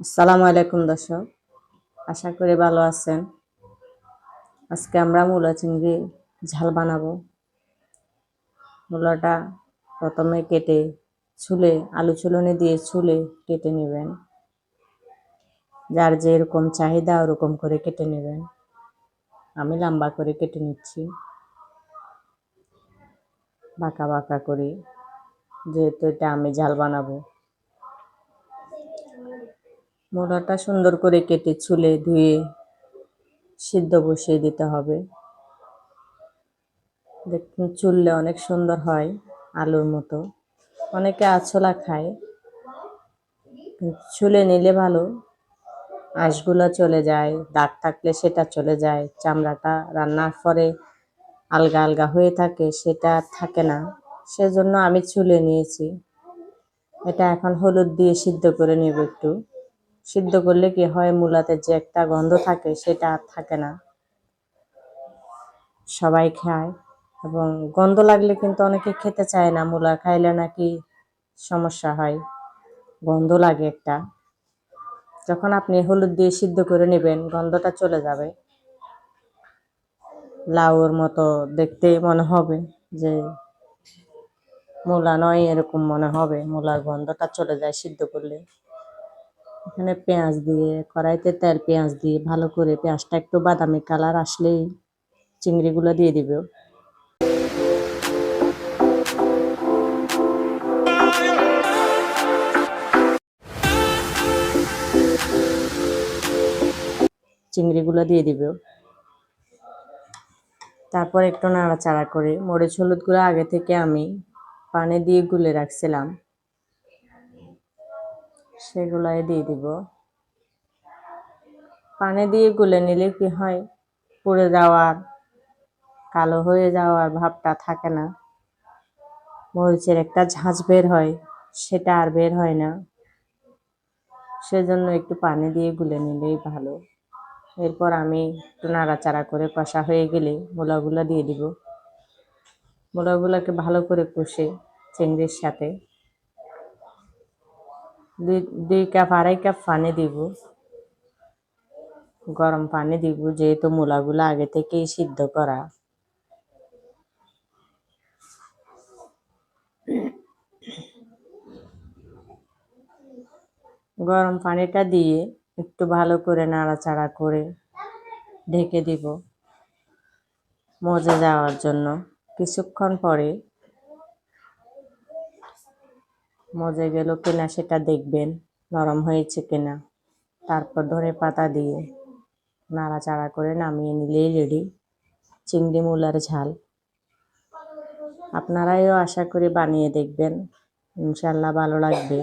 আসসালামু আলাইকুম দর্শক, আশা করি ভালো আছেন। আজকে আমরা মূলা চিংড়ি ঝাল বানাবো। মূলাটা প্রথমে কেটে ছুলে আলু ছুলনি দিয়ে ছুলে কেটে নেবেন। যার যেরকম চাহিদা ওরকম করে কেটে নেবেন। আমি লম্বা করে কেটে নিচ্ছি, বাঁকা বাঁকা করে, যেহেতু এটা আমি ঝাল বানাবো। মূলাটা সুন্দর করে কেটে ছুলে ধুয়ে সিদ্ধ বসিয়ে দিতে হবে। দেখুন চুললে অনেক সুন্দর হয়, আলুর মতো। অনেকে আছলা খায়, ছুলে নিলে ভালো। আঁশগুলো চলে যায়, দাগ থাকলে সেটা চলে যায়, চামড়াটা রান্নার পরে আলগা আলগা হয়ে থাকে, সেটা থাকে না। সেজন্য আমি ছুলে নিয়েছি। এটা এখন হলুদ দিয়ে সিদ্ধ করে নেব একটু। সিদ্ধ করলে কি হয়, মূলাতে যে একটা গন্ধ থাকে সেটা আর থাকে না। সবাই খায়, এবং গন্ধ লাগলে কিন্তু অনেকে খেতে চায় না। মূলা খাইলে নাকি সমস্যা হয়, গন্ধ লাগে একটা। যখন আপনি হলুদ দিয়ে সিদ্ধ করে নেবেন, গন্ধটা চলে যাবে। লাউর মতো দেখতে মনে হবে যে মূলা নয়, এরকম মনে হবে। মূলার গন্ধটা চলে যায় সিদ্ধ করলে। এখানে পেঁয়াজ দিয়ে, কড়াইতে তেল পেঁয়াজ দিয়ে ভালো করে, পেঁয়াজটা একটু বাদামি কালার আসলেই চিংড়িগুলো দিয়ে দিব। চিংড়িগুলো দিয়ে দিব। তারপর একটু নাড়াচাড়া করে মরিচ হলুদগুলো আগে থেকে আমি পানি দিয়ে গুলে রাখছিলাম, সেগুলাই দিয়ে দিব। পানি দিয়ে গুলে নিলে কি হয়, পুড়ে যাওয়ার, কালো হয়ে যাওয়ার ভাবটা থাকে না। মরিচের একটা ঝাঁঝ বের হয়, সেটা আর বের হয় না। সেজন্য একটু পানি দিয়ে গুলে নিলেই ভালো। এরপর আমি একটু নাড়াচাড়া করে কষা হয়ে গেলে মূলাগুলো দিয়ে দিব। মূলাগুলোকে ভালো করে কষে চিংড়ির সাথে দুই কাপ 2.5 কাপ পানি দিব। গরম পানি দিব, যেহেতু মূলাগুলো আগে থেকেই সিদ্ধ করা। গরম পানিটা দিয়ে একটু ভালো করে নাড়াচাড়া করে ঢেকে দিব মজে যাওয়ার জন্য। কিছুক্ষণ পরে মজে গেল কিনা সেটা দেখবেন, নরম হয়েছে কিনা। তারপর ধনে পাতা দিয়ে নাড়াচাড়া করে নামিয়ে নিলেই রেডি চিংড়ি মূলার ঝাল। আপনারাও আশা করি বানিয়ে দেখবেন, ইনশাল্লাহ ভালো লাগবে।